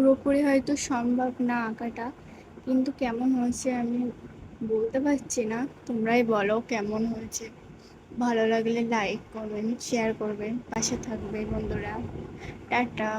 পুরোপুরি হয়তো সম্ভব না আঁকাটা, কিন্তু কেমন হয়েছে আমি বলতে পারছি না। তোমরাই বলো কেমন হয়েছে। ভালো লাগলে লাইক করবেন, শেয়ার করবেন, পাশে থাকবে বন্ধুরা। টাটা।